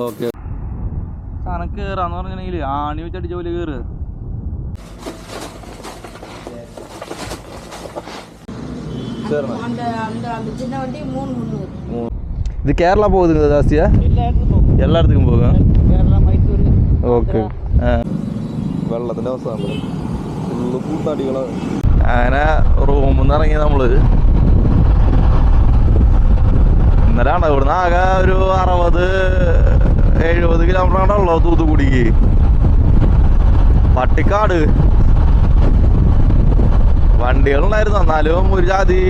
Okay സാധനം കേറാന്ന് പറഞ്ഞിട്ടുണ്ടെങ്കിൽ ആണി വെച്ചടിച്ച പോലെ കേറ്. ഇത് കേരള പോകുന്നത് ജാസ്തിയാ? എല്ലായിടത്തും പോകാം. ഓക്കെ. വെള്ളത്തിന്റെ അവസ്ഥ ഫുള്ള് പൂത്താടികള്. അങ്ങനെ റൂമിൽ നിന്ന് ഇറങ്ങി നമ്മള്. ഇന്നലാണ് ഇവിടുന്ന് ആകെ ഒരു 60-70 കിലോമീറ്റർ ഉള്ളോ തൂത്തുക്കുടിക്ക്. പട്ടിക്കാട് വണ്ടികളുണ്ടായിരുന്നു, എന്നാലും ഒരു ജാതി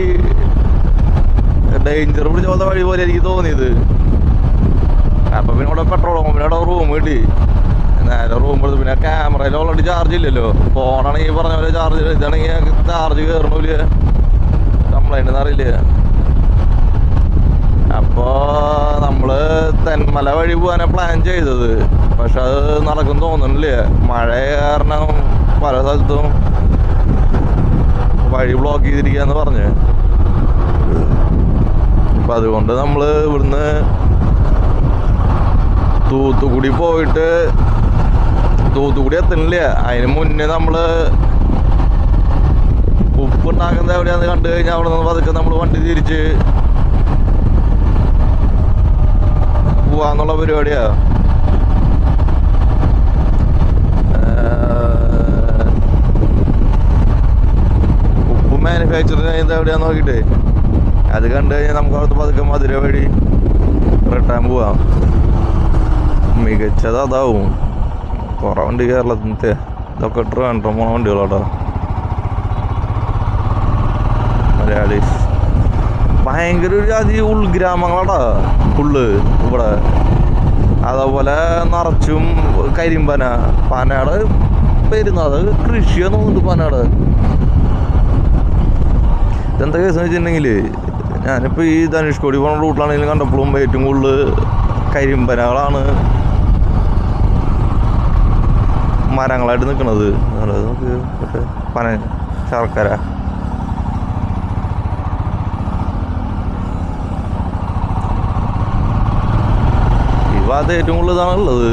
ഡേഞ്ചർ പിടിച്ച പോലത്തെ വഴി പോലെ എനിക്ക് തോന്നിയത്. അപ്പൊ പിന്നെ ഇവിടെ പെട്രോൾ പമ്പിന് അവിടെ റൂം കിട്ടി. നേരെ റൂം എടുത്ത് പിന്നെ ക്യാമറയിൽ ഓൾറെഡി ചാർജ് ഇല്ലല്ലോ. ഫോണാണെങ്കിൽ പറഞ്ഞ പോലെ ചാർജ്, ഇതാണെങ്കിൽ ചാർജ് കയറണില്ല, കംപ്ലൈന്റ് അറിയില്ല. അപ്പോ നമ്മള് തെന്മല വഴി പോകാനാ പ്ലാൻ ചെയ്തത്. പക്ഷെ അത് നടക്കും തോന്നുന്നില്ല. മഴ കാരണം പല സ്ഥലത്തും വഴി ബ്ലോക്ക് ചെയ്തിരിക്കാന്ന് പറഞ്ഞ്. അപ്പൊ അതുകൊണ്ട് നമ്മള് ഇവിടുന്ന് തൂത്തുക്കുടി പോയിട്ട്, തൂത്തുക്കുടി എത്തണില്ല, അതിന് മുന്നേ നമ്മള് ഉപ്പുണ്ടാക്കുന്നത് എവിടെയാന്ന് കണ്ടു കഴിഞ്ഞാൽ അവിടെ നിന്ന് പതുക്കെ നമ്മള് വണ്ടി തിരിച്ച് പോവാന്നുള്ള പരിപാടിയാ. ഉപ്പ് മാനുഫാക്ചറിങ് ചെയ്യുന്നത് എവിടെയാന്ന് നോക്കിട്ടേ അത് കണ്ടു കഴിഞ്ഞാൽ നമുക്ക് അവിടുത്തെ പതുക്കെ മധുര വഴി റിട്ടേൺ പോവാം. മികച്ചത് അതാവും. കുറെ വണ്ടി കേരളത്തിൻ്റെ ഇതൊക്കെ ട്രിവാൻഡ്രം പോണ വണ്ടികളാട്ടോ, മലയാളീസ്. ഭയങ്കര ഒരു ജാതി ഉൾഗ്രാമങ്ങളാടാ ഫുള്ള് ഇവിടെ. അതേപോലെ നിറച്ചും കരിമ്പന. പനയുടെ വരുന്നത് കൃഷിയാന്ന് തോന്നുന്നുണ്ട് പനയുടെ. ഇതെന്താ കേസ് വെച്ചിട്ടുണ്ടെങ്കിൽ, ഞാനിപ്പോൾ ഈ ധനുഷ്കോടി പോണ റൂട്ടിലാണെങ്കിലും കണ്ടപ്പോഴും ഏറ്റവും കൂടുതൽ കരിമ്പനകളാണ് മരങ്ങളായിട്ട് നിൽക്കുന്നത്. നമുക്ക് പന, ശർക്കര. ഈ ഭാഗത്ത് ഏറ്റവും കൂടുതൽ ഇതാണ് ഉള്ളത്.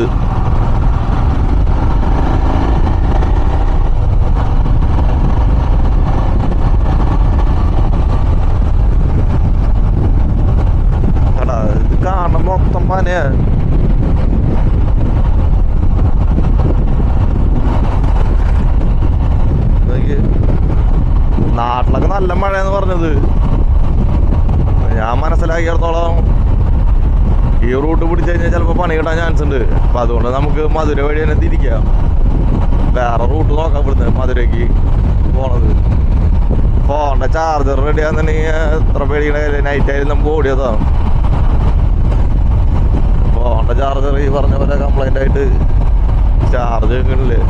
ഇത് കാണുന്ന മൊത്തം പനയാ. നാട്ടിലൊക്കെ നല്ല മഴയെന്ന് പറഞ്ഞത്. ഞാൻ മനസ്സിലാക്കിയിടത്തോളം ഈ റൂട്ട് പിടിച്ചു കഴിഞ്ഞാൽ ചിലപ്പോൾ പണി കിട്ടാൻ ചാൻസ് ഉണ്ട്. അപ്പം അതുകൊണ്ട് നമുക്ക് മധുര വഴി തന്നെ തിരിക്കാം. വേറെ റൂട്ട് നോക്കാം ഇവിടുന്ന് മധുരയ്ക്ക് പോണത്. ഫോണിൻ്റെ ചാർജർ റെഡിയാണെന്നുണ്ടെങ്കിൽ എത്ര പേടിക്കണ നൈറ്റ് ആയാലും നമുക്ക് ഓടിയതാണ്. ഫോണിൻ്റെ ചാർജർ ഈ പറഞ്ഞ പോലെ കംപ്ലൈൻ്റ് ആയിട്ട് ചാർജ് വെക്കണില്ലേ.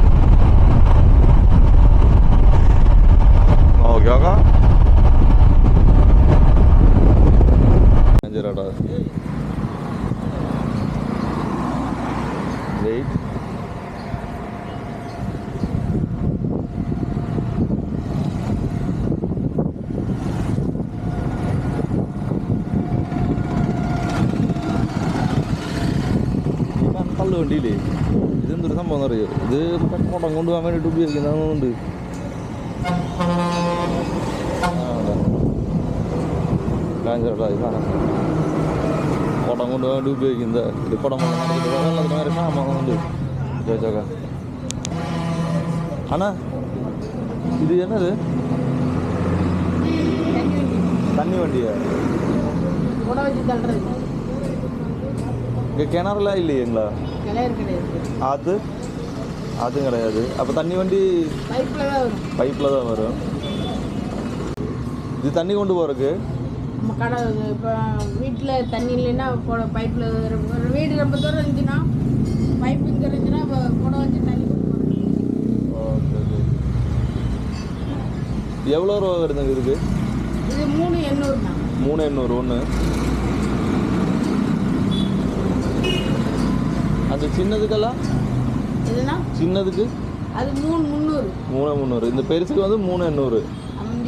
നോക്കി നോക്കാം. ചേട്ടാ വെയിറ്റ്. തള്ളുവണ്ടിയില്ലേ, ഇതെന്തൊരു സംഭവം എന്നറിയോ? ഇത് കുടം കൊണ്ടുപോകാൻ വേണ്ടിയിട്ട് ഉപയോഗിക്കുന്നതുകൊണ്ട് കുടം കൊണ്ടുപോകാൻ വേണ്ടി ഉപയോഗിക്കുന്നത്. ഇത് കുടം വെള്ളത്തിന് വരെ ക്ഷാമമാകുന്നുണ്ട്. ചോദിച്ചോക്കാം അണ്ണാ, ഇത് എന്നത് തണ്ണി വണ്ടിയാ? കിണറില ഇല്ലേ എങ്ങളാ? അത് അതും கிடையாது. அப்போ தண்ணி வண்டி பைப்பில் தான் வரும். இது தண்ணி கொண்டு போகிறதுக்கு கடை இப்போ வீட்டில் தண்ணி இல்லைன்னா பைப்பில் வீடு ரொம்ப தூரம் இருந்துச்சுன்னா பைப் இங்கே இருந்துச்சுன்னா குடை வச்சு தண்ணி கொண்டு போகிறோம். ஓகே. எவ்வளோ ரூபா வருதுங்க இதுக்கு? இது 3,800. 3,800 ஒன்று. அந்த சின்னதுக்கெல்லாம் எதுனா சின்னதுக்கு அது 3,300. 3,300. இந்த பெருசுக்கு வந்து 3,800.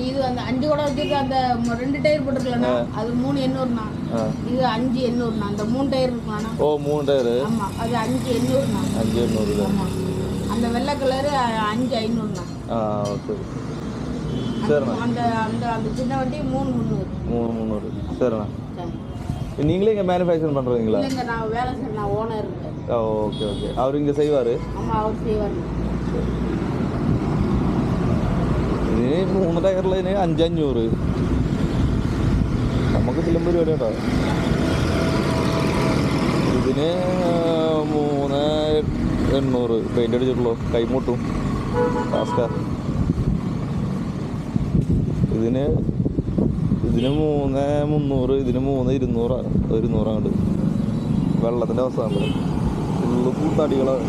இது அந்த 5 கூட வச்சிருக்க அந்த 2 டயர் போட்டுருக்கலண்ணா, அது 3,800ண்ணா. இது 5,800ண்ணா. அந்த 3 டயர் இருக்கலாம். ஓ 3 டயர். ஆமா, அது 5,800ண்ணா. 5,800. ஆமா, அந்த வெள்ளை கலரு 5,500ண்ணா. ஓகே சரிண்ணா. அந்த அந்த அந்த சின்ன வண்டி 3,300. 3,300. சரிண்ணா. நீங்களே இங்கே மேனுஃபேக்சர் பண்ணுறீங்களா? இல்லைங்க, நான் வேலை செய்ய, நான் ஓனர் இருக்கேன். Okay okay. அவர் இங்கே செய்வார்? ஆமாம், அவர் செய்வார். ഇതിന് 3 ടയറിന് 5,500. നമുക്ക് ചിലം പരിപാടി കേട്ടോ. ഇതിന് 3,800 പെയിൻ്റ് അടിച്ചിട്ടുള്ളൂ. കൈമുട്ടും ടാസ്കാ. ഇതിന് 3,300. ഇതിന് 3,200. 1,200 അങ്ങോട്ട്. വെള്ളത്തിൻ്റെ അവസ്ഥ ഉണ്ട്. ഫുള്ള് കൂത്താടികളാണ്.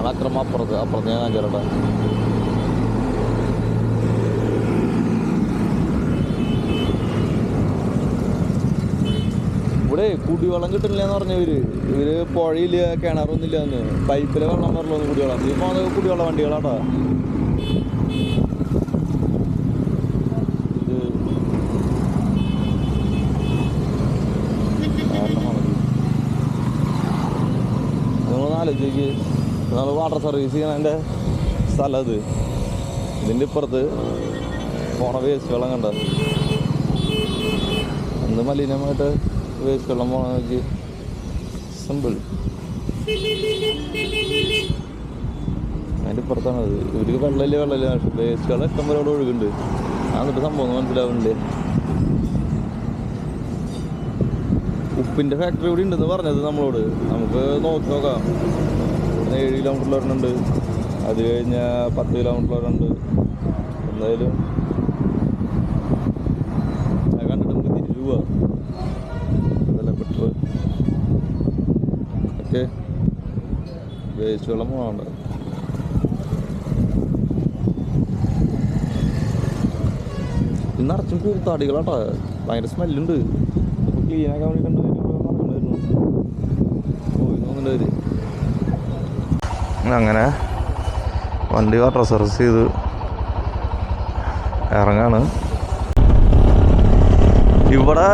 അക്രമം അപ്പുറത്ത് ഞാൻ ചേരട്ടെ. ഇവിടെ കുടിവെള്ളം കിട്ടുന്നില്ലെന്ന് പറഞ്ഞ ഇവര് പുഴയില്ല, കിണറൊന്നുമില്ല എന്ന്. പൈപ്പിലെ വെള്ളം വരല്ലോ കുടിവെള്ളം. ഈ പോകുന്നത് കുടിവെള്ള വണ്ടികളാട്ടോ. നിങ്ങളൊന്ന് ആലോചിക്ക്, നമ്മൾ വാട്ടർ സർവീസ് ചെയ്യണതിൻ്റെ സ്ഥലം അത്. ഇതിൻ്റെ ഇപ്പുറത്ത് പോണ വേസ്റ്റ് വെള്ളം കണ്ട എന്ത് മലിനമായിട്ട് വേസ്റ്റ് വെള്ളം പോണ നോക്കി. സിമ്പിൾ. അതിൻ്റെ ഇപ്പുറത്താണത്. ഇവർക്ക് വെള്ളമില്ല പക്ഷെ വേസ്റ്റ് വെള്ളം ഇഷ്ടം പോലെ അവിടെ ഒഴുകുന്നുണ്ട്. എന്നിട്ട് സംഭവം ഒന്നും മനസ്സിലാവുന്നില്ലേ. ഉപ്പിൻ്റെ ഫാക്ടറി ഇവിടെ ഉണ്ടെന്ന് പറഞ്ഞത് നമ്മളോട്. നമുക്ക് നോക്കി നോക്കാം. 7 കിലോമീറ്റർ ഒരെണ്ണുണ്ട്, അത് കഴിഞ്ഞാൽ 10 കിലോമീറ്റർ ഒരെണ്ണുണ്ട്. എന്തായാലും അത് കണ്ടിട്ട് നമുക്ക് തിരിച്ചു പോവാം. അതല്ല പെട്രോൾ ഓക്കെ. വേസ്റ്റ് വെള്ളം പോകണ്ട. ഇന്ന് നിറച്ചും കൂത്താടികളാട്ടോ. ഭയങ്കര സ്മെല്ലുണ്ട്. അപ്പോൾ ക്ലീനാക്കാൻ വേണ്ടി കണ്ടുവരുന്നു. പോയി തോന്നുന്നുണ്ട്. അങ്ങനെ വണ്ടി വാട്ടർ സർവീസ് ചെയ്ത് ഇറങ്ങാണ്. ഇവിടെ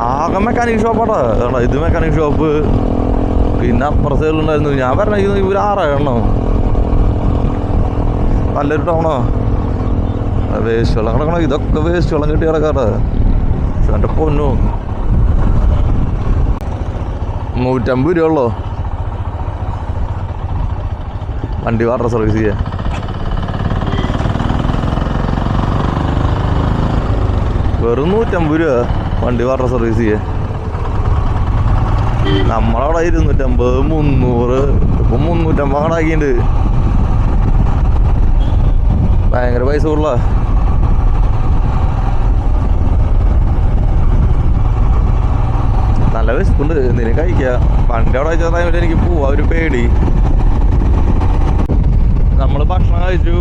ആകെ മെക്കാനിക് ഷോപ്പാട്ടോ. ഇത് മെക്കാനിക് ഷോപ്പ്. പിന്നെ അപ്പുറ സൈഡിലുണ്ടായിരുന്നു. ഞാൻ പറഞ്ഞ ഇവർ 6 എണ്ണം. നല്ലൊരു ടൗണോ. വേസ്റ്റ് വെള്ളം കിടക്കണം. ഇതൊക്കെ വേസ്റ്റ് വെള്ളം കിട്ടി കിടക്കാറ്. എൻ്റെ പൊന്നു 150 രൂപ ഉള്ളോ വണ്ടി വാട്ടർ സർവീസ് ചെയ്യാൻ. വെറും 150 രൂപ വണ്ടി വാട്ടർ സർവീസ് ചെയ്യാൻ. നമ്മളവിടെ 250, 300. ഇപ്പം 350 കണാക്കിണ്ട്. ഭയങ്കര പൈസ ഉള്ള. നല്ല വിശപ്പുണ്ട്. എന്തിനും കഴിക്കാം. വണ്ടി അവിടെ വെച്ച ടൈമിൽ എനിക്ക് പോവാ ഒരു പേടി. നമ്മൾ ഭക്ഷണം കഴിച്ചു.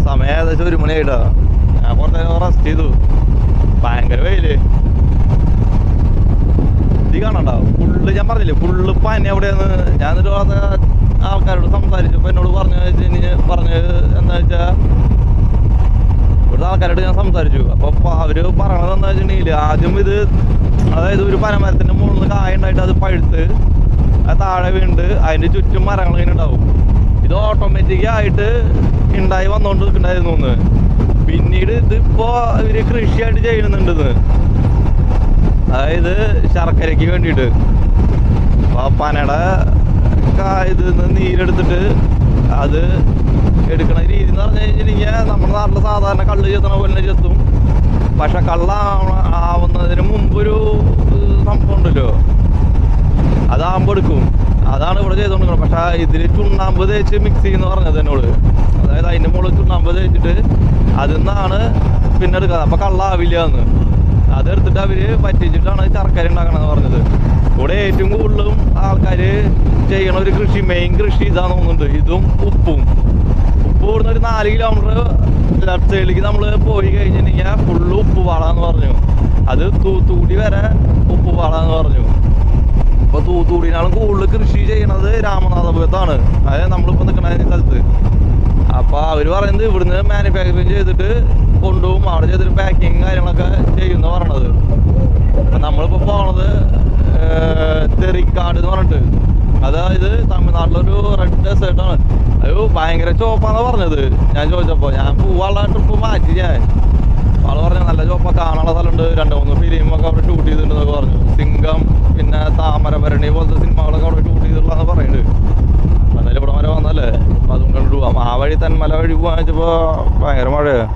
സമയം ഏകദേശം 1 മണിയായിട്ടാ. ഞാൻ കുറച്ച് നേരം റെസ്റ്റ് ചെയ്തു. ഭയങ്കര വെയില്. ഇത് കാണണ്ട ഫുള്ള്. ഞാൻ പറഞ്ഞില്ലേ ഫുള്ള് പനി എവിടെയാന്ന്. ഞാൻ എന്നിട്ട് ആൾക്കാരോട് സംസാരിച്ചപ്പോൾ എന്നോട് പറഞ്ഞത് എന്താ വെച്ചാൽ, ഇവിടുത്തെ ആൾക്കാരോട് ഞാൻ സംസാരിച്ചു. അപ്പോൾ അവര് പറയണത് എന്താ വെച്ചിട്ടുണ്ടെങ്കിൽ, ആദ്യം ഇത് അതായത് ഒരു പനമരത്തിൻ്റെ മുകളിൽ നിന്ന് കായ ഉണ്ടായിട്ട് അത് പഴുത്ത് അത് താഴെ വീണ്ട് അതിൻ്റെ ചുറ്റും മരങ്ങൾ ഇങ്ങനെ ഉണ്ടാവും. ഇത് ഓട്ടോമാറ്റിക്കായിട്ട് ഉണ്ടായി വന്നുകൊണ്ടിരിക്കണ്ടായിരുന്നു ഒന്ന്. പിന്നീട് ഇതിപ്പോ ഇവര് കൃഷിയായിട്ട് ചെയ്യുന്നുണ്ടെന്ന്. അതായത് ശർക്കരയ്ക്ക് വേണ്ടിയിട്ട്. പനയുടെ ഇതിൽ നിന്ന് നീരെടുത്തിട്ട് അത് എടുക്കണ രീതി എന്ന് പറഞ്ഞു കഴിഞ്ഞിട്ടുണ്ടെങ്കിൽ നമ്മുടെ നാട്ടിൽ സാധാരണ കള്ള് ചെത്തണ പോലെ ചെത്തും. പക്ഷെ കള്ളാവുന്നതിന് മുമ്പൊരു സംഭവം ഉണ്ടല്ലോ, അതാകുമ്പോൾ എടുക്കും. അതാണ് ഇവിടെ ചെയ്തുകൊണ്ടിരിക്കുന്നത്. പക്ഷെ ഇതിൽ ചുണ്ണാമ്പ് തേച്ച് മിക്സ് ചെയ്യുന്ന പറഞ്ഞത് എന്നോട്. അതായത് അതിൻ്റെ മുകളിൽ ചുണ്ണാമ്പ് തേച്ചിട്ട് അതിൽ നിന്നാണ് പിന്നെ എടുക്കുന്നത്. അപ്പം കള്ളാവില്ല എന്ന്. അതെടുത്തിട്ട് അവര് പറ്റിച്ചിട്ടാണ് ശർക്കര ഉണ്ടാക്കണമെന്ന് പറഞ്ഞത്. ഇവിടെ ഏറ്റവും കൂടുതലും ആൾക്കാർ ചെയ്യണ ഒരു കൃഷി, മെയിൻ കൃഷി ഇതാന്ന് തോന്നുന്നുണ്ട്. ഇതും ഉപ്പും ഇപ്പോൾ ഇവിടുന്ന് ഒരു 4 കിലോമീറ്റർ ലെഫ്റ്റ് സൈഡിലേക്ക് നമ്മൾ പോയി കഴിഞ്ഞിട്ടുണ്ടെങ്കിൽ ഫുള്ള് ഉപ്പുപാളാന്ന് പറഞ്ഞു. അത് തൂത്തുകുടി വരെ ഉപ്പുപാളാന്ന് പറഞ്ഞു. അപ്പോൾ തൂത്തുകുടിനാളും കൂടുതൽ കൃഷി ചെയ്യണത് രാമനാഥപുരത്താണ്, അതായത് നമ്മളിപ്പോൾ നിൽക്കുന്ന സ്ഥലത്ത്. അപ്പോൾ അവർ പറയുന്നത് ഇവിടുന്ന് മാനുഫാക്ചറിങ് ചെയ്തിട്ട് കൊണ്ടുപോകും, അവിടെ ചെയ്തിട്ട് പാക്കിങ് കാര്യങ്ങളൊക്കെ ചെയ്യുന്ന പറഞ്ഞത്. അപ്പം നമ്മളിപ്പോൾ പോണത് തെറിക്കാട് എന്ന് പറഞ്ഞിട്ട്, അതായത് തമിഴ്നാട്ടിലൊരു റെഡ് ഡെസേർട്ടാണ്. അത് ഭയങ്കര ചോപ്പാന്നാണ് പറഞ്ഞത്. ഞാൻ ചോദിച്ചപ്പോൾ ഞാൻ പോവാനുള്ള ട്രിപ്പ് മാറ്റി. ആള് പറഞ്ഞു നല്ല ചോപ്പ, കാണാനുള്ള സ്ഥലമുണ്ട്, 2-3 ഫിലിമൊക്കെ അവിടെ ഷൂട്ട് ചെയ്തിട്ടുണ്ടെന്നൊക്കെ പറഞ്ഞു. സിംഗം പിന്നെ താമരഭരണി പോലത്തെ സിനിമകളൊക്കെ അവിടെ ഷൂട്ട് ചെയ്തിട്ടുള്ളതെന്ന് പറയുന്നുണ്ട്. എന്നാലും ഇവിടെ വരെ വന്നല്ലേ, അപ്പം അതുകൊണ്ടാണ് പോവാം. ആ വഴി തെന്മല വഴി പോകാൻ വെച്ചപ്പോൾ ഭയങ്കര മഴയാണ്.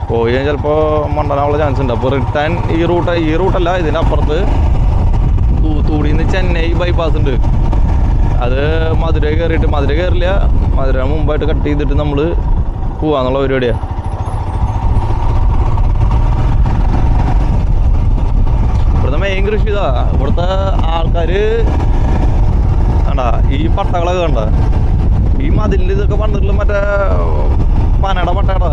പോയി കഴിഞ്ഞാൽ ചിലപ്പോൾ മണ്ടനാനുള്ള ചാൻസ് ഉണ്ട്. അപ്പോൾ റിട്ടേൺ ഈ റൂട്ടല്ല, ഇതിൻ്റെ അപ്പുറത്ത് തൂത്തുകുടിയിൽ നിന്ന് ചെന്നൈ ബൈപ്പാസ് ഉണ്ട്. അത് മധുര കയറിയിട്ട്, മധുര കയറില്ല, മധുര മുമ്പായിട്ട് കട്ട് ചെയ്തിട്ട് നമ്മൾ പോവാന്നുള്ള പരിപാടിയാണ്. ഇവിടുത്തെ മെയിൻ കൃഷി ഇതാ. ഇവിടുത്തെ ആൾക്കാർ കണ്ട ഈ പട്ടകളൊക്കെ കണ്ട, ഈ മതിലിൽ ഇതൊക്കെ വന്നിട്ടുള്ളത് മറ്റേ പനയുടെ പട്ടയുടെ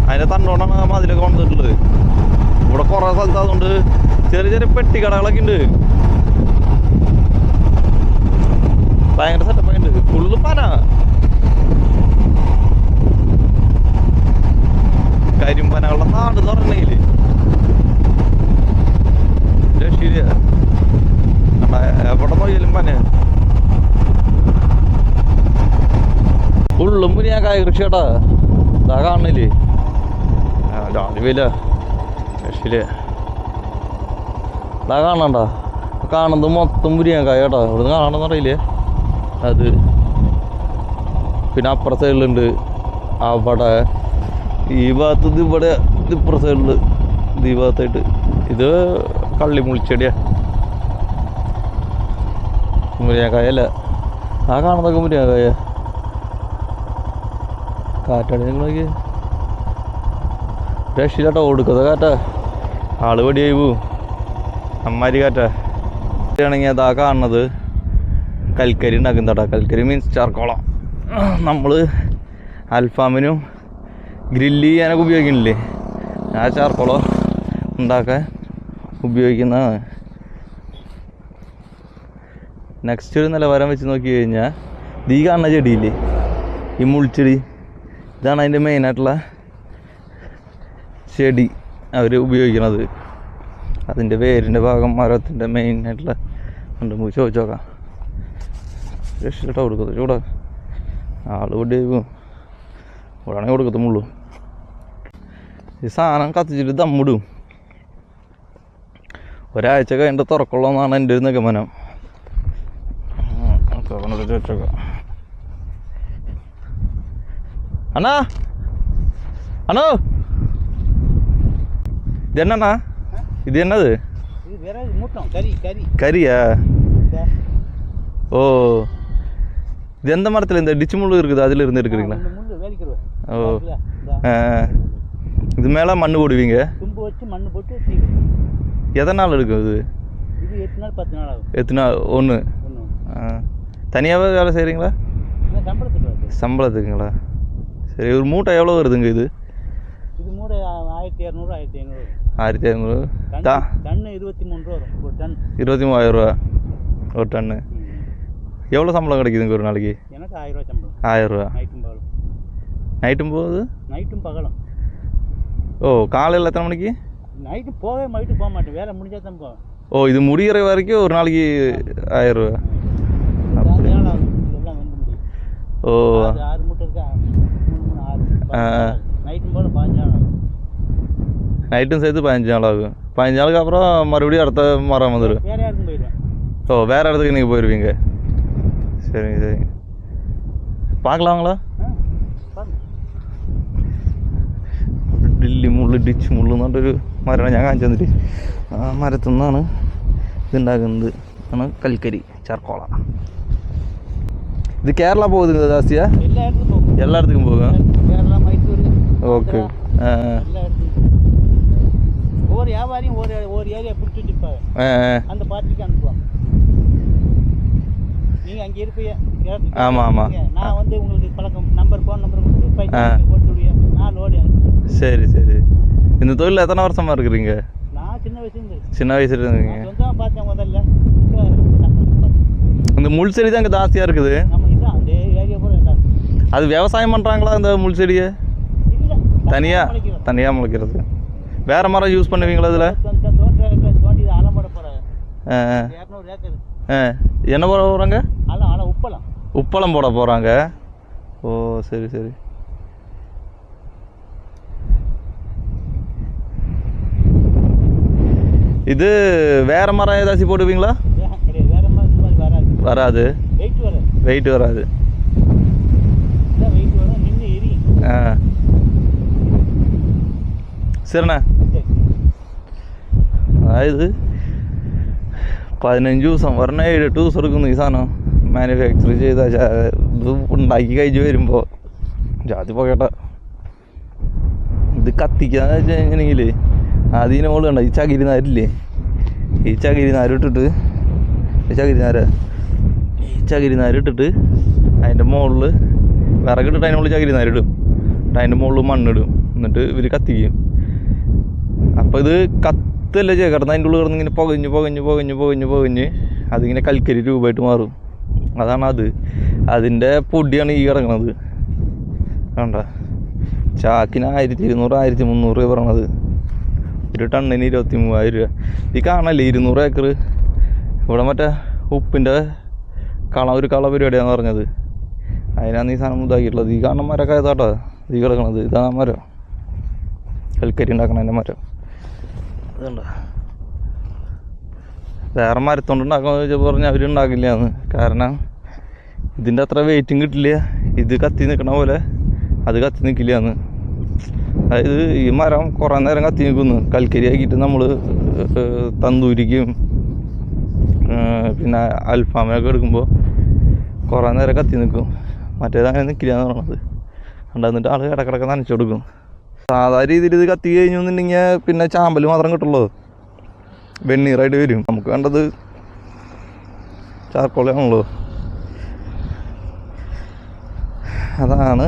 അതിൻ്റെ തണ്ടോണ്ടാണ് മതിലൊക്കെ വന്നിട്ടുള്ളത്. ഇവിടെ കുറേ സ്ഥലത്ത് അതുകൊണ്ട് ചെറിയ ചെറിയ പെട്ടിക്കടകളൊക്കെ ഉണ്ട്. ഭയങ്കര സെറ്റപ്പൊക്കെ ഉണ്ട്. ഫുള്ള് പന, കരിമ്പനകളുടെ നാട് എന്ന് പറഞ്ഞെങ്കിൽ രക്ഷയില്ല. എവിടെ നോക്കിയാലും പന. ഫുള്ളും മുരിങ്ങാക്കായ കൃഷി കേട്ടാ. ഇതാ കാണുന്നില്ലേ, രാവിലെ രക്ഷയില്ല. ഇതാ കാണണ്ട, കാണുന്നത് മൊത്തം മുരിങ്ങാക്കായ കേട്ടോ. ഇവിടുന്ന് കാണണമെന്ന് അറിയില്ലേ അത്. പിന്നെ അപ്പുറ സൈഡിലുണ്ട്, അവിടെ ഈ ഭാഗത്ത് ഇത്, ഇവിടെ ഇപ്പുറ സൈഡിൽ ഈ ഭാഗത്തായിട്ട് ഇത് കള്ളിമുളിച്ചെടിയാ, മുരിങ്ങാക്കായ അല്ല. ആ കാണുന്നതൊക്കെ മുരിങ്ങാക്കായ. കാറ്റാടി നിങ്ങളൊക്കെ രക്ഷയില്ലാട്ടോ, ഓടുക്കത്തെ കാറ്റാ, ആള് വെടിയായി പോവും, അമ്മാരി കാറ്റാ. ആണെങ്കിൽ അതാ കാണുന്നത് കൽക്കരി ഉണ്ടാക്കുന്നതാ. കൽക്കരി മീൻസ് ചാർക്കോളം. നമ്മൾ അൽഫാമിനും ഗ്രില്ല് ചെയ്യാനൊക്കെ ഉപയോഗിക്കുന്നില്ലേ, ആ ചാർക്കോളം ഉണ്ടാക്കാൻ ഉപയോഗിക്കുന്നതാണ്. നെക്സ്റ്റ് ഒരു നിലവാരം വെച്ച് നോക്കി കഴിഞ്ഞാൽ ഈ കാണുന്ന ചെടിയില്ലേ, ഈ മുൾച്ചെടി, ഇതാണ് അതിൻ്റെ മെയിനായിട്ടുള്ള ചെടി അവർ ഉപയോഗിക്കുന്നത്. അതിൻ്റെ വേരിൻ്റെ ഭാഗം മരത്തിൻ്റെ മെയിനായിട്ടുള്ള ഉണ്ട്. നമുക്ക് ചോദിച്ചു നോക്കാം. രക്ഷിട്ടോ കൊടുക്കത്ത് ചൂടാ, ആൾ ഇവിടെ ഇവിടെയാണെങ്കിൽ കൊടുക്കത്തുമുള്ളൂ. ഈ സാധനം കത്തിച്ചിട്ട് ദമ്മിടും. ഒരാഴ്ച കഴിഞ്ഞിട്ട് തുറക്കുള്ളൂ എൻ്റെ ഒരു നിഗമനം. ചോദിച്ചോക്കാം. അണ്ണാ അണ്ണോ, ഇതെന്നാ ഇത് എന്നത്? കരിയാ? ஓ, இது எந்த மரத்தில் இந்த டிச்சு முள் இருக்குது அதில் இருந்து எடுக்கிறீங்களா? ஓ, இது மேலே மண் போடுவீங்க? தும்பு வச்சு மண் போட்டு எத்தனை நாள் எடுக்கும் இது? இது 8 நாள் 10 நாள் ஆகும். எத்தனை நாள்? ஒன்று. தனியாகவே வேலை செய்கிறீங்களா? சம்பளத்துக்குங்களா? சரி, ஒரு மூட்டை எவ்வளோ வருதுங்க இது? இது மூட்டை 1200 1500. 1500. டன்னு 23 ரூபா வரும் ஒரு டன். 23,000 ரூபா ஒரு டன்னு. எவ்வளோ சம்பளம் கிடைக்குதுங்க ஒரு நாளைக்கு? எனக்கு 1000 ரூபா சம்பளம். 1000 ரூபா நைட்டும் பகலும். நைட்டும் போகுது? நைட்டும் பகலும். ஓ, காலையில் எத்தனை மணிக்கு? நைட்டு போக மாட்டேன், வேலை முடிஞ்சால் தான் போவேன். ஓ, இது முடிகிற வரைக்கும் ஒரு நாளைக்கு 1000 ரூபா. ஓ, 6 மூட்டை இருக்கா? 6 நைட்டும் போல 15 நாள் ஆகும். நைட்டும் சேர்த்து 15 நாள் ஆகும். 15 நாளுக்கு அப்புறம் மறுபடியும் அடுத்த மரம் வந்துடும். வேறு யாருக்கும் போயிடுவேன். ஓ, வேறு இடத்துக்கு நீங்கள் போயிடுவீங்க. சரிங்க சரிங்க, பார்க்கலாங்களா? ഡില്ലി മുള്ളു, ഡിച്ച് മുള്ളു എന്ന് പറഞ്ഞൊരു മരമാണ് ഞാൻ കാണിച്ചു തന്നിട്ട്. ആ മരത്തു നിന്നാണ് ഇതുണ്ടാക്കുന്നത്. ആണ് കൽക്കരി ചാർക്കോള. ഇത് കേരള പോകുന്നത് ജാസ്തിയാ? എല്ലായിടത്തും പോകുക. ஓகே. ஒவ்வொரு வியாபாரியும் ஒரு ஏரியா பிடிச்சி வச்சுருப்பாங்க, அந்த பார்ட்டிக்கு அனுப்புவாங்க. நீங்கள் அங்கே இருப்பீங்க. ஆமாம் ஆமாம். நான் வந்து உங்களுக்கு பழக்கம் நம்பர் ஃபோன் நம்பர் கொடுத்து போட்டு விடுவேன். நான் லோடு அனுப்பி. சரி சரி. இந்த தொழில் எத்தனை வருஷமாக இருக்கிறீங்க? நான் சின்ன வயசுலேருந்து. சின்ன வயசுல இருந்தீங்க. சொந்தமாக பார்த்தேன் முதல்ல. இந்த முள் செடி தான் இங்கே ஜாஸ்தியாக இருக்குது. நம்ம இதான் அந்த ஏரியா பூரா இதான். அது விவசாயம் பண்ணுறாங்களா இந்த முள் செடியை? இல்லை, தனியாக முளைக்கிறது. வேறு மரம் யூஸ் பண்ணுவீங்களா இதில்? தோண்டி ஆழம் போட போகிறாங்க. 200 ஏக்கர். என்ன போட போகிறாங்க? உப்பளம். உப்பளம் போட போகிறாங்க. ஓ சரி சரி. இது வேற மரம் ஏதாச்சும் போடுவீங்களா? வேற மாதிரி வராது. வெயிட் வராது. சரிண்ணா. അതായത് 15 ദിവസം 7 ദിവസം എടുക്കുന്നു ഈ സാധനം മാനുഫാക്ചർ ചെയ്ത ഇത് ഉണ്ടാക്കി കഴിഞ്ഞ് വരുമ്പോൾ ജാതി പോകട്ടെ. ഇത് കത്തിക്കാന്ന് വെച്ച് കഴിഞ്ഞിട്ടുണ്ടെങ്കിൽ അതിന് മുകളിൽ കണ്ട ഈ ചകിരി നാരില്ലേ, ഈ ചകിരി നാരിട്ടിട്ട് ചകിരി നാരിട്ടിട്ട് അതിൻ്റെ മുകളിൽ വിറകിട്ടിട്ട് അതിൻ്റെ മുകളിൽ ചകിരി നാരിടും. അതിൻ്റെ മുകളിൽ മണ്ണിടും. എന്നിട്ട് ഇവർ കത്തിക്കും. അപ്പോൾ ഇത് കത്തല്ല ചെയ്യുക, കിടന്ന് അതിൻ്റെ ഉള്ളിൽ കിടന്ന് ഇങ്ങനെ പുകഞ്ഞ് അതിങ്ങനെ കൽക്കരി രൂപമായിട്ട് മാറും. അതാണ് അത്. അതിൻ്റെ പൊടിയാണ് ഈ കിടക്കുന്നത്. കണ്ട ചാക്കിന് 1200 1300 രൂപ പറയണത്. ഒരു ടണ്ണിന് 23,000 രൂപ. ഈ കാണല്ലേ 200 ഏക്കർ ഇവിടെ മറ്റേ ഉപ്പിൻ്റെ ഒരു കള പരിപാടിയാണെന്ന് പറഞ്ഞത്. അതിനാണ് ഈ സാധനം ഇതാക്കിയിട്ടുള്ളത്. ഈ കാണുന്ന മരമൊക്കെ ഏതാട്ടോ ഈ കിടക്കണത്. ഇതാണ് മരം, കൽക്കരി ഉണ്ടാക്കണതിൻ്റെ മരം. അതുകൊണ്ടോ വേറെ മരത്തോണ്ട് ഉണ്ടാക്കാമെന്ന് ചോദിച്ചപ്പോൾ പറഞ്ഞാൽ അവരുണ്ടാക്കില്ല എന്ന്. കാരണം ഇതിൻ്റെ അത്ര വെയിറ്റും കിട്ടില്ല. ഇത് കത്തി നിൽക്കണ പോലെ അത് കത്തി നിൽക്കില്ല എന്ന്. അതായത് ഈ മരം കുറേ നേരം കത്തി നിൽക്കുന്നു. കൽക്കരി ആക്കിയിട്ട് നമ്മൾ തന്തൂരിക്കും പിന്നെ അൽഫാമൊക്കെ എടുക്കുമ്പോൾ കുറേ നേരം കത്തി നിൽക്കും. മറ്റേത് അങ്ങനെ നിൽക്കില്ല എന്ന് പറയണത്. എന്നിട്ട് ആൾ ഇടക്കിടക്ക് നനച്ചു കൊടുക്കും. സാധാരണ രീതിയിൽ ഇത് കത്തി കഴിഞ്ഞെന്നുണ്ടെങ്കിൽ പിന്നെ ചാമ്പൽ മാത്രം കിട്ടുള്ളൂ, വെണ്ണീറായിട്ട് വരും. നമുക്ക് വേണ്ടത് ചാർക്കോളാണല്ലോ. അതാണ്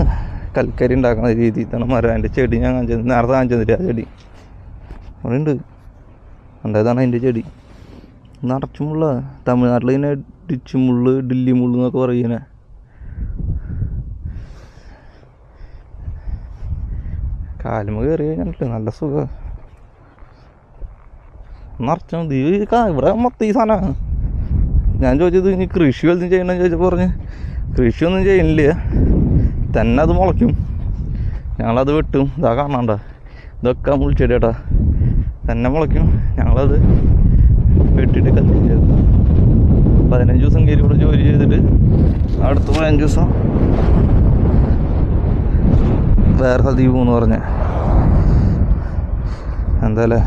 കൽക്കരി ഉണ്ടാക്കുന്ന രീതി. ഇതാണ് മരം. അതിൻ്റെ ചെടി ഞാൻ നേരത്തെ കാണിച്ചു തന്നില്ല. ആ ചെടി അവിടെ ഉണ്ട്. അതാണ് അതിൻ്റെ ചെടി. നിറച്ചു മുള്ള. തമിഴ്നാട്ടിൽ ഇങ്ങനെ ഡിച്ച് മുള്ള്, ഡില്ലി മുള്ള് എന്നൊക്കെ പറയുന്നേ. കാലുമ കയറി കഴിഞ്ഞിട്ട് നല്ല സുഖം. നിറച്ചു മതി. ഇവിടെ മൊത്തം ഈ സാധനമാണ്. ഞാൻ ചോദിച്ചത് ഇനി കൃഷി വല്ലതും ചെയ്യണമെന്ന് ചോദിച്ചപ്പോൾ പറഞ്ഞ് കൃഷിയൊന്നും ചെയ്യണില്ല, തന്നെ അത് മുളയ്ക്കും, ഞങ്ങളത് വെട്ടും. ഇതാ കാണാണ്ട, ഇതൊക്കെ മുൾച്ചെടിയാട്ടാ, തന്നെ മുളയ്ക്കും, ഞങ്ങളത് വെട്ടിയിട്ട് കത്തിച്ച് 15 ദിവസം കയറി ഇവിടെ ജോലി ചെയ്തിട്ട് അടുത്ത 15 ദിവസം വേറെ സ്ഥലത്തേക്ക് പോകുന്നു പറഞ്ഞ. എന്തായാലേ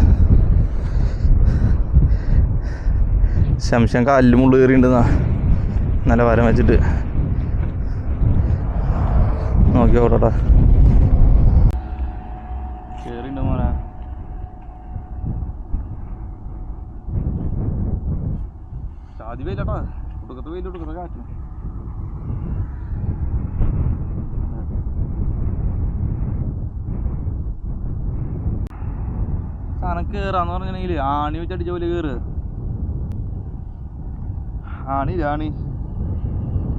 ശംശം കാലിൽ മുള്ളു കയറിയിട്ടുണ്ടെന്നാ നിലവാരം വെച്ചിട്ട് നോക്കി ഓടോട്ടാ. കയറിണ്ട് മോനെ. ചാതി വെയിലാട്ടാ, ഒടുക്കത്തെ വെയിൽ, ഒടുക്കത്തെ കാറ്റ്. സാധനം കയറാന്ന് പറഞ്ഞിട്ടുണ്ടെങ്കിൽ ആണി വെച്ചടിച്ച പോലെ കയറുക. ആണി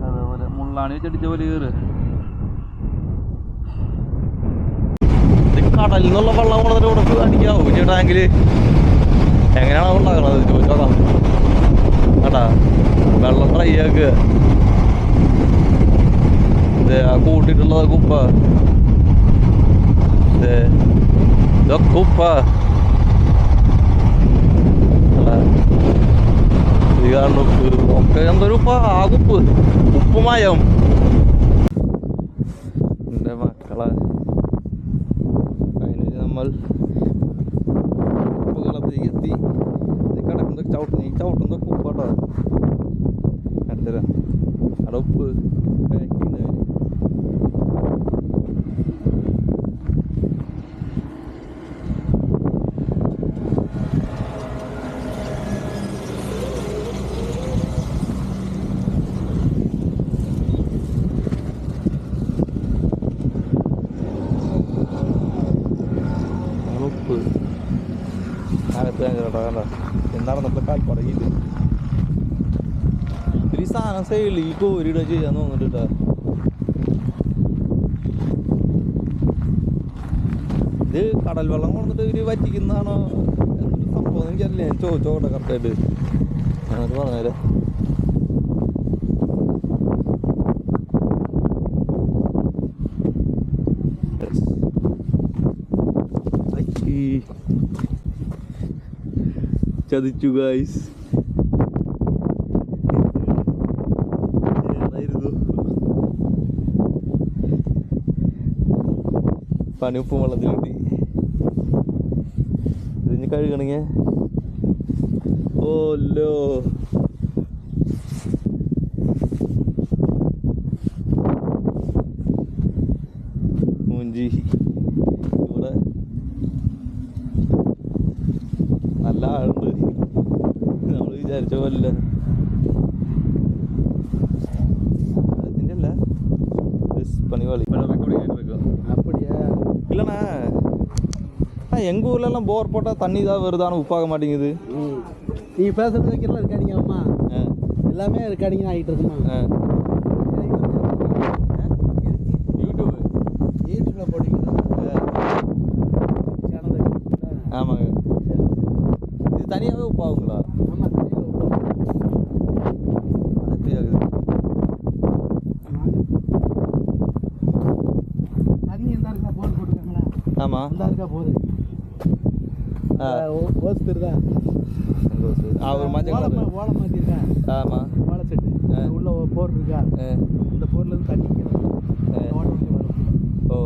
അതേപോലെ മുള്ളാണി വെച്ചടിച്ച പോലെ കയറുക. കടലിൽ നിന്നുള്ള വെള്ളം കൊണ്ടതിൻ്റെ ഉടക്ക് അടിക്കാവോ ചേട്ടാങ്കിൽ? എങ്ങനെയാണോ ഉണ്ടാക്കണത് ചോദിച്ചോക്കാം കേട്ടാ. വെള്ളം ഡ്രൈ ആക്കുക. ഇത് ആ കൂട്ടിട്ടുള്ളത് ഉപ്പ, ഇതൊക്കെ ഉപ്പ. ഇത് കാരണം ഉപ്പ് ഒക്കെ എന്തൊരു ഉപ്പ, ആകുപ്പ്, ഉപ്പുമയം. എൻ്റെ മക്കളെ നമ്മൾ ഉപ്പുകളത്തേക്ക് എത്തി. ഇത് കിടക്കുന്ന ഈ ചവിട്ടുന്നതൊക്കെ ഉപ്പാട്ടോ. അടുത്തരാ അവിടെ ഉപ്പ് പാക്കിങ്. ഉപ്പ് അകത്ത് കേട്ടോ കണ്ട എന്താണ് നമ്മുടെ കാൽ പറയില്ല ഒരു സാധനം സൈഡിൽ ഈ കോരിയിടുക ചെയ്യാൻ തോന്നിട്ട് കേട്ടോ ഇത് കടൽ വെള്ളം കൊണ്ടിട്ട് ഇവര് വറ്റിക്കുന്നതാണോ എന്തൊരു സംഭവം എനിക്കറിയില്ല ഞാൻ ചോദിച്ചോട്ടെ കറക്റ്റായിട്ട് ഞാനത് പറഞ്ഞേരെ ചതിച്ചു ഗായ്സ് പനി ഉപ്പും വെള്ളത്തിൽ കിട്ടി ഇതിന് കഴുകണെങ്കിൽ ഓല്ലോ മൂഞ്ചി ഇവിടെ നല്ല ആളുണ്ട് നമ്മൾ വിചാരിച്ച പോലെ ഇതിൻ്റെ അല്ല പണിവാളി அப்படியா இல்லைண்ணா எங்கள் ஊர்லலாம் போர் போட்டால் தண்ணி தான் வருதானு உப்பாக மாட்டேங்குது நீ பேசுறது வைக்கிறலாம் இருக்காடிங்க அம்மா எல்லாமே இருக்காடிங்க ஆகிட்டு இருக்குமா யூடியூப்ல போட்டிங்கன்னா சேனல் ஆமாங்க இது தனியாகவே உப்பாகுங்களா ஆமாம் தனியாக அது எப்படி ஆகுது தண்ணி எந்த இருக்கா போர் போட்டுருக்காங்களா ஆமாம் அந்த இருக்கா போகுது ஓஸ் தெரியுதா ஒரு மஞ்சள் கலர் ஓலை மாற்றிருக்கா ஆமாம் ஓலை செட்டு உள்ள போர் இருக்கா இந்த போர்லேருந்து தண்ணி வரும் ஓ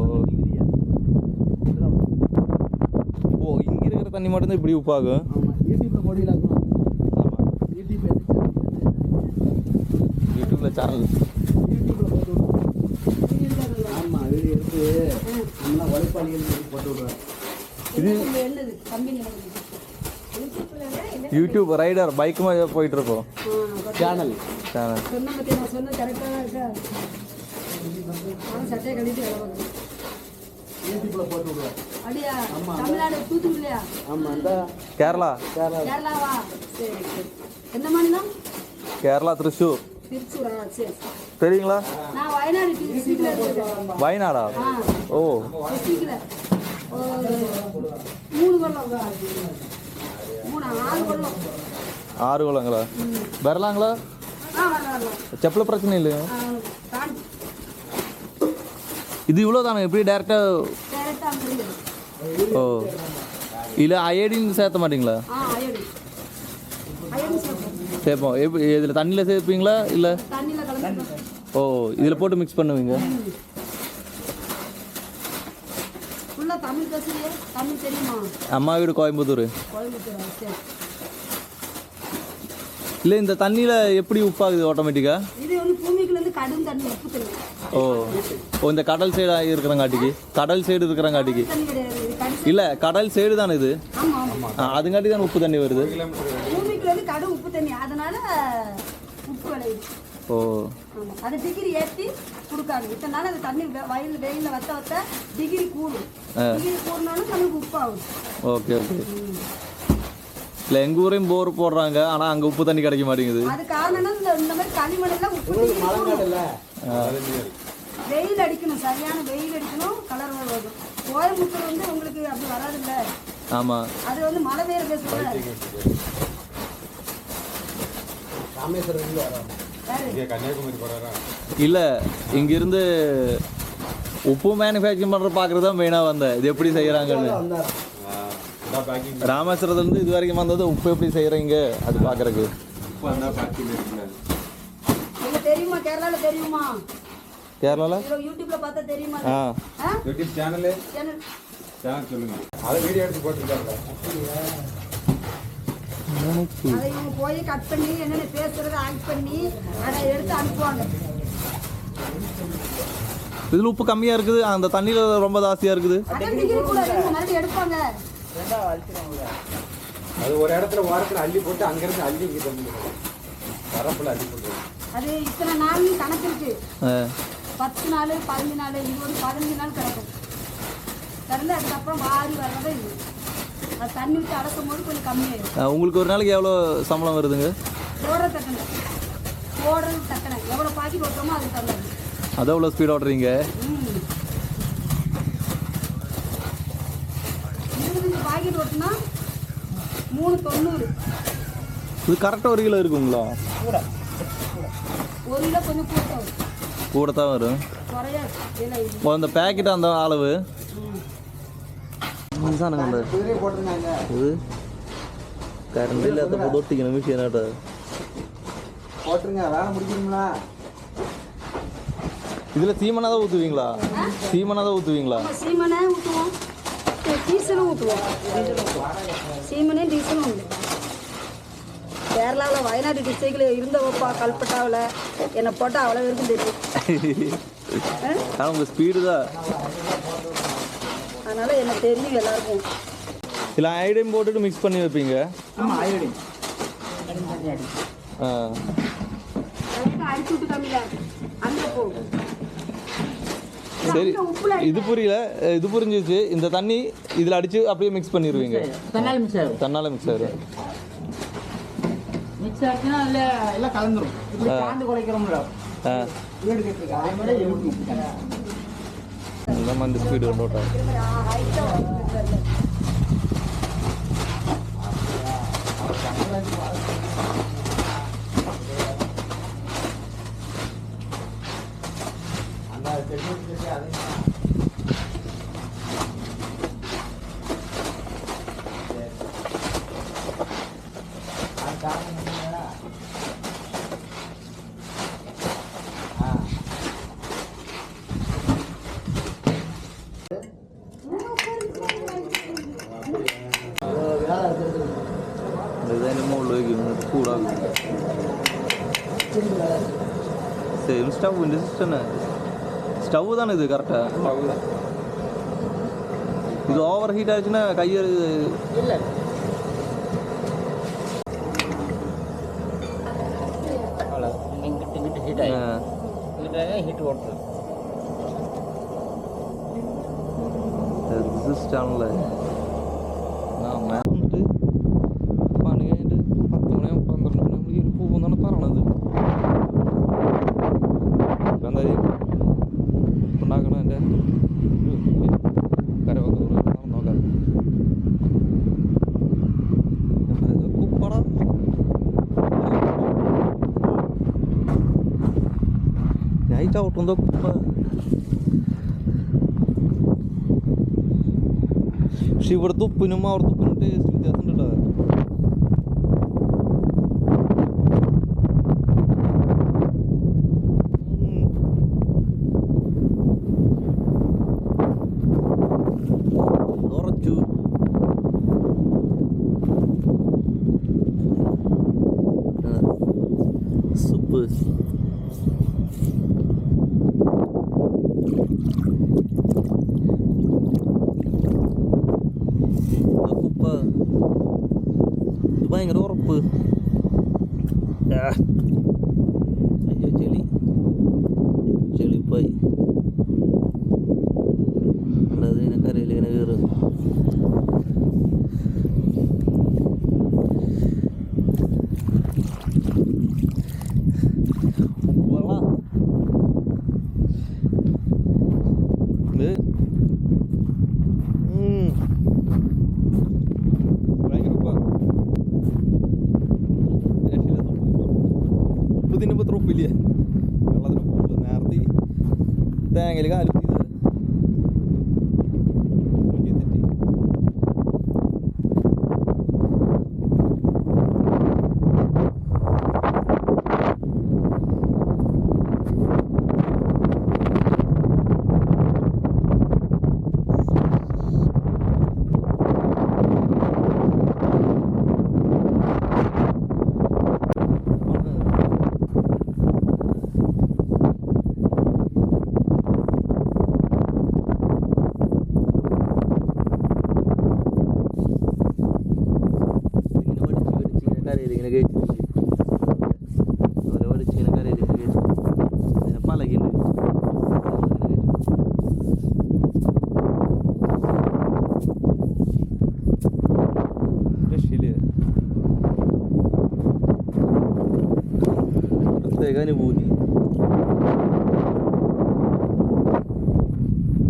ஓ இங்கே இருக்கிற தண்ணி மட்டும்தான் இப்படி உப்பாகும் ஆமாம் யூடியூப்பில் போடலாக்கும் ஆமாம் யூடியூப் யூடியூப்பில் சேனல் யூடியூப்பில் போட்டு விடுவோம் ஆமாம் வீடியோ எடுத்து நம்மளாம் உழைப்பாளிகள் போட்டு விடுவேன் இது என்னது கம்பெனி யூடியூப் ரைடர் பைக் மாதிரி போயிட்டு இருக்கோம் சேனல் சேனல் சொன்ன பற்றி நான் சொன்னது கரெக்டாக தான் இருக்கா ஆனால் சட்டையை கழித்து வேலை பார்க்குறேன் யூடியூப்பில் போட்டு விடுவேன் அப்படியா தமிழ்நாடு தூத்துக்குடியா ஆமாம் அந்த கேரளா கேரளா கேரளாவா சரி சரி எந்த மாநிலம் கேரளா திருச்சூர் திருச்சூரா சரி தெரியுங்களா நான் வயநாடு டிஸ்ட்ரிக்டில் இருக்கேன் வயநாடா ஓ டிஸ்ட்ரிக்டில் 3 கொல்லம் 6 கொல்லம் 6 குளங்களா வரலாங்களா வரலாம் செப்பல பிரச்சனை இல்லையா தாண்டி இது இவ்வளோ தானே எப்படி டேரெக்டாக டேரெக்டாக அங்கே ஓ இல்லை அயடின் சேர்த்த மாட்டிங்களா அயடி சேர்ப்போம் சேர்ப்போம் எப்படி இதில் தண்ணியில் சேர்ப்பீங்களா இல்லை தண்ணியில் கலந்து ஓ இதில் போட்டு மிக்ஸ் பண்ணுவீங்க ஃபுல்லாக தமிழ் பேசுறியே தமிழ் தெரியுமா அம்மா வீடு கோயம்புத்தூர் கோயம்புத்தூரா சரி இல்லை இந்த தண்ணியில் எப்படி உப்பாகுது ஆட்டோமேட்டிக்காக இது வந்து பூமிக்குலேருந்து கடும் தண்ணி உப்பு தண்ணி ஓ ஓ இந்த கடல் சைடாக இருக்கிறங்காட்டிக்கு கடல் சைடு இருக்கிறங்காட்டிக்கு தண்ணி கிடையாது இது கடும் இல்லை கடல் சைடு தானே இது ஆமாம் ஆமாம் அதுங்காட்டி தான் உப்பு தண்ணி வருது பூமிக்குலேருந்து கடும் உப்பு தண்ணி அதனால உப்பு விளையுது ஓ ஆமாம் அது டிகிரி ஏற்றி கொடுக்காது இத்தனை நாள் அது தண்ணி வெயிலில் வத்த டிகிரி கூடும் டிகிரி கூடனாலும் நம்மளுக்கு உப்பாகும் ஓகே ஓகே இல்லை எங்கள் ஊரையும் போர் போடுறாங்க ஆனால் அங்கே உப்பு தண்ணி கிடைக்க மாட்டேங்குது அது காரணம் இந்த மாதிரி களிமண்ணெல்லாம் உப்பு டிகிரி கூடும். வெயில் அடிக்கணும் சரியான வெயில் அடிக்கணும் கலர் வரும் கோயம்புத்தூர் வந்து உங்களுக்கு அப்படி வராதுல்ல ஆமாம் அது வந்து மழை பெய்யுற பேசுகிறேன் இல்லை இங்கேருந்து உப்பு மேனுஃபேக்சரிங் பண்ணுற பார்க்குறது தான் மெயினாக வந்தேன் இது எப்படி செய்கிறாங்கன்னு ராமேஸ்வரத்துலேருந்து இது வரைக்கும் வந்தது உப்பு எப்படி செய்கிறீங்க அது பார்க்குறக்கு உங்களுக்கு தெரியுமா கேரளாவில் தெரியுமா கேரளாவில் யூடியூப்ல பார்த்தா தெரியுமா யூடியூப் சேனல் சொல்லுங்க அதை வீடியோ எடுத்து போட்டுருக்காங்க அதை இவங்க போய் கட் பண்ணி என்னென்ன பேசுறத ஆக்ட் பண்ணி அதை எடுத்து அனுப்புவாங்க இதில் உப்பு கம்மியாக இருக்குது அந்த தண்ணியில் ரொம்ப ஜாஸ்தியாக இருக்குது அதான் டிகிரி கூட இவங்க மறுபடியும் எடுப்பாங்க அது ஒரு இடத்துல வாரத்தில் அள்ளி போட்டு அங்கேருந்து அள்ளி இங்கே தந்து வரப்பில் அள்ளி போட்டு அது இத்தனை நாள் கணக்கு இருக்கு 10 நாள் 15 நாள் 20 15 நாள் கிடக்கும் திறந்து அதுக்கப்புறம் வாரி வர்றதே இது அது தண்ணி ஊற்றி அடக்கும் போது கொஞ்சம் கம்மியாயிடும். உங்களுக்கு ஒரு நாளைக்கு எவ்வளோ சம்பளம் வருதுங்க? ஓடுறது தக்கனை எவ்வளோ பாக்கெட் ஓட்டுறோமோ அது தந்தது. அதான் எவ்வளோ ஸ்பீட் ஓட்டுறீங்க? 25 பாக்கெட் ஓட்டுனா 390. இது கரெக்டாக 1 கிலோ இருக்குங்களா? கூட 1 கிலோ கொஞ்சம் கூட தான் வரும். குறையாது. அந்த பேக்கெட் அந்த அளவு குதிரையை போட்டிருந்தாங்க. இது கரண்ட் இல்லை, அதை ஒட்டிக்கணும் மிஷினாட்ட போட்டுருங்க, வேலை முடிக்கணுங்களா? இதில் சீமனாக தான் ஊற்றுவீங்களா? சீமனாக தான் ஊற்றுவீங்களா? சீமனை ஊற்றுவோம், டீசலும் ஊற்றுவோம். சீமனே டீசலும் உண்டு. கேரளாவில் வயநாடு டிஸ்ட்ரிக்டில் இருந்தவப்பா கல்பட்டாவில் என்னை போட்டால் அவ்வளோ வரைக்கும் தெரியும். ஆனால் உங்கள் ஸ்பீடு தான், அதனால் எனக்கு தெரியும் எல்லாருக்கும். இல்லை ஐடியம் போட்டுட்டு மிக்ஸ் பண்ணி வைப்பீங்க. ஆமாம், அயோடின் ஆ அடிச்சு விட்டு கம்மியில் அங்கே போகும். சரி, இது புரியல, இது புரிஞ்சிச்சு. இந்த தண்ணி இதில் அடித்து அப்படியே மிக்ஸ் பண்ணிடுவீங்க. தன்னால் மிக்ஸ் ஆகும். தன்னால் மிக்ஸ் ஆயிடும். மிக்ஸ் ஆச்சுன்னா அதில் எல்லாம் கலந்துரும். இப்படி காந்து குறைக்கிறோம்ல, ஆ வீடு கட்டுருக்கு, அதே மாதிரி எழுதி இந்த மாதிரி ஸ்பீடு கொண்டு മുകളിൽ വയ്ക്കുന്നത് ചൂടാകും. സെയിം സ്റ്റൗവിൻ്റെ സിസ്റ്റം സ്റ്റൗ തന്നെ ഇത് കറക്റ്റാ? ഇത് ഓവർ ഹീറ്റ് ആയിട്ടാ കൈ ആണല്ലേ? ആ മാം വന്നിട്ട് പണി കഴിഞ്ഞിട്ട് 10 മണി 12 മണി പോകുമെന്നാണ് പറയണത്. എന്തായാലും ഉണ്ടാക്കണം എൻ്റെ കരവൊക്കെ നോക്കാം. കുപ്പട ഞാൻ ചവിട്ടുന്നതോ കുപ്പ. പക്ഷെ ഇവിടുത്തെ ഉപ്പിനും അവിടുത്തെ ഉപ്പിനും ടേസ്റ്റ് വ്യത്യാസം ഉണ്ട് കേട്ടോ. ഉറച്ചു സൂപ്പ്. ഭയങ്കര ഉറപ്പ്. അയ്യോ ചെളി ചെളിപ്പായി അല്ലാതെ ഇങ്ങനെ കരയിൽ ഇങ്ങനെ കയറും. ഉപ്പുവെള്ളം ഇത് ഭയങ്കര ഉപ്പാണ്. ഉപ്പ് തിന്നുമ്പോൾ ഇത്ര ഉപ്പില്ലേ? വെള്ളത്തിന് ഉപ്പ് നേരത്തെ തേങ്ങയിൽ കാലുത്തി പ്രത്യേക അനുഭൂതി.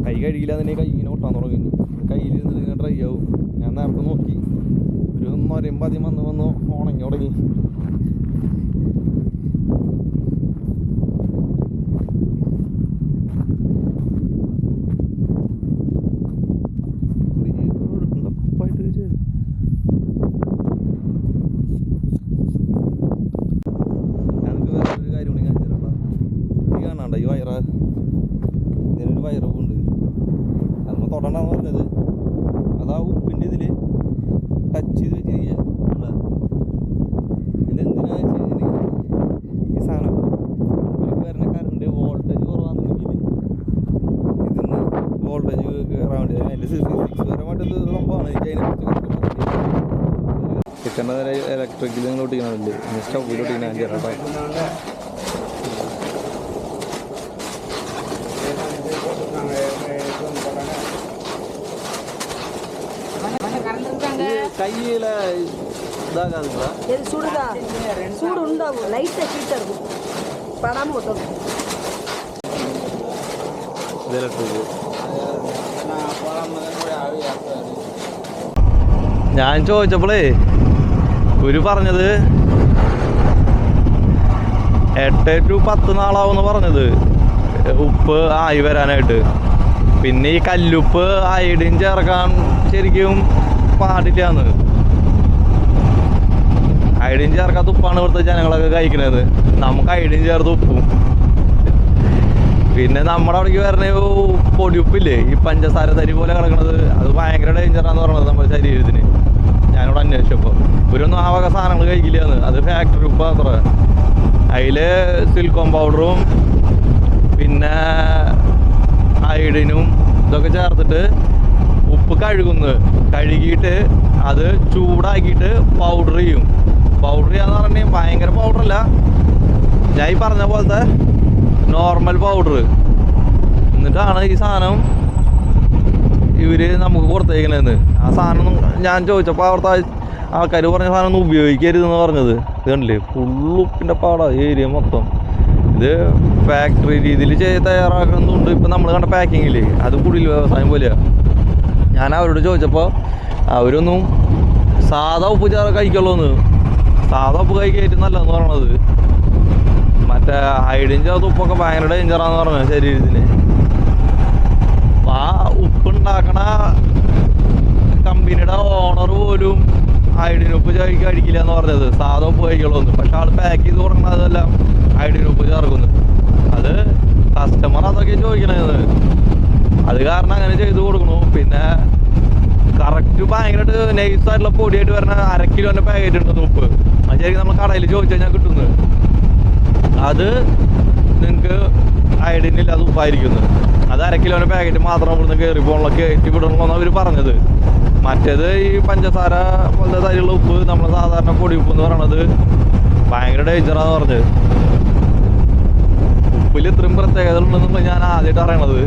കൈ കഴുകില്ല തന്നെ കൈ ഇങ്ങനെ ഒട്ടാൻ തുടങ്ങി. കയ്യിൽ ഇങ്ങനെ ഡ്രൈ ആവും. ഞാൻ നേരത്തെ നോക്കി ഒരു നൊരയുമ്പോൾ ആദ്യം വന്ന് ഉണങ്ങി തുടങ്ങി. ഈ വയറ് ഇതിനൊരു വയറുണ്ട്. അതൊന്നും തൊടണ്ടെന്ന് പറഞ്ഞത്. അതാ ഉപ്പിൻ്റെ ഇതിൽ ടച്ച് ചെയ്ത് വെച്ചിരിക്കുക. ഇതെന്തിനാ വെച്ച് ഈ സാധനം നമുക്ക് വരുന്ന കറണ്ട് വോൾട്ടേജ് കുറവാണെന്നുണ്ടെങ്കിൽ ഇതിന്ന് വോൾട്ടേജ് കയറാൻ വേണ്ടി അതിൻ്റെ 6 പരമായിട്ടൊരു സംഭവമാണ്. എനിക്ക് അതിനെക്കുറിച്ച് കിച്ചൻ്റെ നേരെ ഇലക്ട്രിക്കിൽ നിങ്ങൾ ഒട്ടിക്കണമല്ലേ, സ്റ്റൗവിൽ ഒട്ടിക്കണം ചേട്ടാ. கையில இதாகாதுங்களா? இது சுடுதா? சூடு உண்டாகும், லைட்டாக ஹீட்டாக இருக்கும், படாமல் ஒட்டும். ഞാൻ ചോദിച്ചപ്പോളേ ഒരു പറഞ്ഞത് 8 to 10 നാളാവുമെന്ന് പറഞ്ഞത് ഉപ്പ് ആയി വരാനായിട്ട്. പിന്നെ ഈ കല്ലുപ്പ് അയഡിൻ ചേർക്കാൻ ശരിക്കും പാടില്ലാന്ന്. അയഡിൻ ചേർക്കാത്ത ഉപ്പാണ് ഇവിടുത്തെ ജനങ്ങളൊക്കെ കഴിക്കുന്നത്. നമുക്ക് അയഡിൻ ചേർത്ത് ഉപ്പും. പിന്നെ നമ്മുടെ അവിടേക്ക് വരണ പൊടിയുപ്പില്ലേ, ഈ പഞ്ചസാര തരി പോലെ കിടക്കണത്, അത് ഭയങ്കര ഡേഞ്ചറാന്ന് പറഞ്ഞത് നമ്മുടെ ശരീരത്തിന്. ഞാനിവിടെ അന്വേഷിച്ചപ്പോൾ ഇവരൊന്നും ആ വക സാധനങ്ങൾ കഴിക്കില്ലാന്ന്. അത് ഫാക്ടറി ഉപ്പ് അത്ര. അതിൽ സിലിക്കോൺ പൗഡറും പിന്നെ അയഡിനും ഇതൊക്കെ ചേർത്തിട്ട് ഉപ്പ് കഴുകിയിട്ട് അത് ചൂടാക്കിയിട്ട് പൗഡർ ചെയ്യും. പൗഡർ ചെയ്യാന്ന് പറഞ്ഞാൽ ഭയങ്കര പൗഡറല്ല, ഞാൻ ഈ പറഞ്ഞ പോലത്തെ നോർമൽ പൗഡർ. എന്നിട്ടാണ് ഈ സാധനം ഇവർ നമുക്ക് കൊടുത്തേക്കണേന്ന്. ആ സാധനം ഞാൻ ചോദിച്ചപ്പോൾ അവിടുത്തെ ആൾക്കാർ പറഞ്ഞ സാധനം ഒന്നും ഉപയോഗിക്കരുതെന്ന് പറഞ്ഞത്. ഇത് കണ്ടില്ലേ, ഫുള്ള് ഉപ്പിൻ്റെ പാടാണ് ഏരിയ മൊത്തം. ഇത് ഫാക്ടറി രീതിയിൽ തയ്യാറാക്കുന്നതുകൊണ്ട് ഇപ്പം നമ്മൾ കണ്ട പാക്കിങ്ങില്ലേ, അത് കുടിൽ വ്യവസായം പോലെയാണ്. ഞാൻ അവരോട് ചോദിച്ചപ്പോൾ അവരൊന്നും സാധാ ഉപ്പ് കഴിക്കുള്ളൂന്ന്. സാധാ ഉപ്പ് കഴിക്കാൻ ഏറ്റവും നല്ലതെന്ന് പറയണത് മറ്റേ അയഡിൻ ചേർത്ത് ഉപ്പൊക്കെ ഭയങ്കര ഡേഞ്ചറാന്ന് പറഞ്ഞത് ശരീരത്തിന്. അപ്പം ആ ഉപ്പുണ്ടാക്കണ കമ്പനിയുടെ ഓണർ പോലും അയഡിൻ ഉപ്പ് കഴിക്കില്ല എന്ന് പറഞ്ഞത്, സാധാ ഉപ്പ് കഴിക്കുള്ളൂന്ന്. പക്ഷെ ആൾ പാക്ക് ചെയ്ത് കൊടുക്കണം അതെല്ലാം അയഡിൻ ഉപ്പ് ചേർക്കുന്നു. അത് കസ്റ്റമർ അതൊക്കെ ചോദിക്കണത്. അത് കാരണം അങ്ങനെ ചെയ്ത് കൊടുക്കണു. പിന്നെ കറക്റ്റ് ഭയങ്കരമായിട്ട് നൈസായിട്ടുള്ള പൊടിയായിട്ട് വരുന്ന 1/2 കിലോൻ്റെ പാക്കറ്റ് ഉണ്ടെന്ന് ഉപ്പ്. അത് ശരിക്കും നമ്മൾ കടയിൽ ചോദിച്ചു കഴിഞ്ഞാൽ കിട്ടുന്നത്. അത് നിങ്ങൾക്ക് അയഡിനില്ല, അത് ഉപ്പായിരിക്കുന്നത്. അത് 1/2 കിലോൻ്റെ പാക്കറ്റ് മാത്രം ഇവിടുന്ന് കയറി പോകണല്ലോ, കയറ്റി വിടണമെന്നാണ് അവർ പറഞ്ഞത്. മറ്റേത് ഈ പഞ്ചസാര പോലത്തെ തരിയുള്ള ഉപ്പ്, നമ്മൾ സാധാരണ പൊടി ഉപ്പ് എന്ന് പറയണത് ഭയങ്കര ഡേഞ്ചറാന്ന് പറഞ്ഞത്. ഉപ്പിൽ ഇത്രയും പ്രത്യേകത ഉണ്ടെന്ന് ഞാൻ ആദ്യമായിട്ട് അറിയണത്.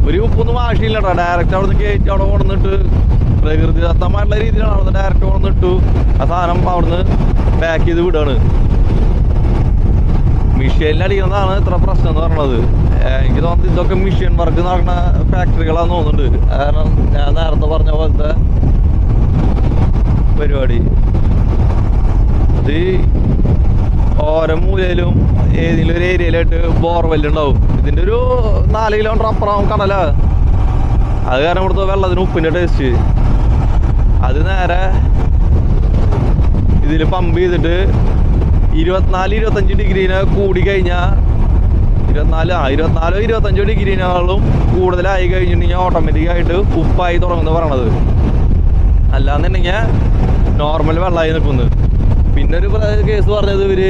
ഒരു ഉപ്പൊന്നും ആവശ്യമില്ല കേട്ടോ, ഡയറക്റ്റ് അവിടെ നിന്ന് കയറ്റി അവിടെ കൊണ്ടുവന്നിട്ട് പ്രകൃതിദത്തമായിട്ടുള്ള രീതിയിലാണ് അവിടുന്ന് ഡയറക്റ്റ് കൊണ്ടുവന്നിട്ടു ആ സാധനം അവിടുന്ന് പാക്ക് ചെയ്ത് വിടുകയാണ്. മിഷീനിൽ അടിക്കുന്നതാണ് ഇത്ര പ്രശ്നം എന്ന് പറയണത്. എനിക്ക് തോന്നുന്നത് ഇതൊക്കെ മിഷീൻ വർക്ക് നടക്കുന്ന ഫാക്ടറികളാന്ന് തോന്നുന്നുണ്ട്. കാരണം ഞാൻ നേരത്തെ പറഞ്ഞ പോലത്തെ പരിപാടി അത് ഓരോ മൂലയിലും ഏതെങ്കിലും ഒരു ഏരിയയിലായിട്ട് ബോർവെല്ലുണ്ടാവും. ഇതിൻ്റെ ഒരു 4 കിലോമീറ്റർ അപ്പുറം കടല. അത് കാരണം ഇവിടുത്തെ വെള്ളത്തിന് ഉപ്പിൻ്റെ ടേസ്റ്റ്. അത് നേരെ ഇതിൽ പമ്പ് ചെയ്തിട്ട് 24-25 ഡിഗ്രീനെ കൂടി കഴിഞ്ഞാൽ 24-25 ഡിഗ്രീനേക്കാളും കൂടുതലായി കഴിഞ്ഞിട്ടുണ്ടെങ്കിൽ ഓട്ടോമാറ്റിക്കായിട്ട് ഉപ്പായി തുടങ്ങുന്നത് പറയണത്. അല്ലാന്നുണ്ടെങ്കിൽ നോർമൽ വെള്ളമായി നിൽക്കുന്നത്. പിന്നെ ഒരു കേസ് പറഞ്ഞത് ഇവർ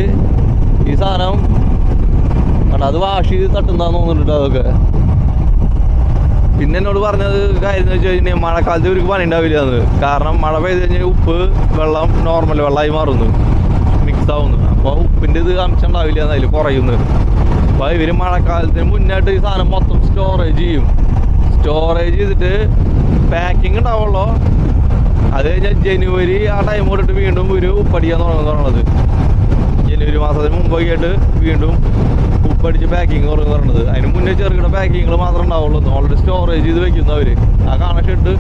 ഈ സാധനം അത് വാഷ് ചെയ്ത് തട്ടുന്നതാന്ന് തോന്നുന്നുണ്ട്. അതൊക്കെ പിന്നെ എന്നോട് പറഞ്ഞത് കാര്യം എന്ന് വെച്ച് കഴിഞ്ഞാൽ മഴക്കാലത്ത് ഇവർക്ക് പണി ഉണ്ടാവില്ല എന്ന്. കാരണം മഴ പെയ്ത് കഴിഞ്ഞാൽ ഉപ്പ് വെള്ളം നോർമൽ വെള്ളമായി മാറുന്നു, മിക്സ് ആവുന്നു. അപ്പോൾ ഉപ്പിൻ്റെ ഇത് അംശം ഉണ്ടാവില്ല എന്നതിൽ കുറയുന്നു. അപ്പോൾ ഇവർ മഴക്കാലത്തിന് മുന്നായിട്ട് ഈ സാധനം മൊത്തം സ്റ്റോറേജ് ചെയ്യും. സ്റ്റോറേജ് ചെയ്തിട്ട് പാക്കിങ് ഉണ്ടാവുള്ളൂ. അത് കഴിഞ്ഞാൽ ജനുവരി ആ ടൈം തൊട്ടിട്ട് വീണ്ടും ഒരു ഉപ്പടിക്കാൻ തുടങ്ങുന്നത്. മാസത്തിന് മുമ്പൊക്കെ ആയിട്ട് വീണ്ടും ഉപ്പടിച്ച് പാക്കിങ് കുറഞ്ഞ് പറഞ്ഞത്. അതിന് മുന്നേ ചെറുകിട പാക്കിങ്ങൾ മാത്രമേ ഉണ്ടാവുള്ളൂ. ഓൾറെഡി സ്റ്റോറേജ് ചെയ്ത് വെക്കുന്നു അവർ. ആ കാണാൻ ഷെഡ്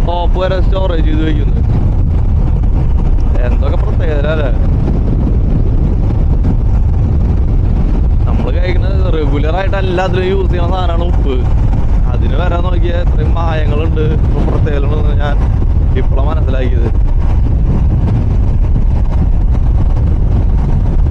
ടോപ്പ് വരെ സ്റ്റോറേജ് ചെയ്ത് വെക്കുന്നു. എന്തൊക്കെ പ്രത്യേകത അല്ലേ. നമ്മൾ കഴിക്കുന്നത് റെഗുലറായിട്ട് എല്ലാത്തിലും യൂസ് ചെയ്യുന്ന സാധനമാണ് ഉപ്പ്. അതിന് വരാൻ നോക്കിയാൽ ഇത്രയും മായങ്ങളുണ്ട്, പ്രത്യേകതകളുണ്ടെന്ന് ഞാൻ ഇപ്പോഴാണ് മനസ്സിലാക്കിയത്.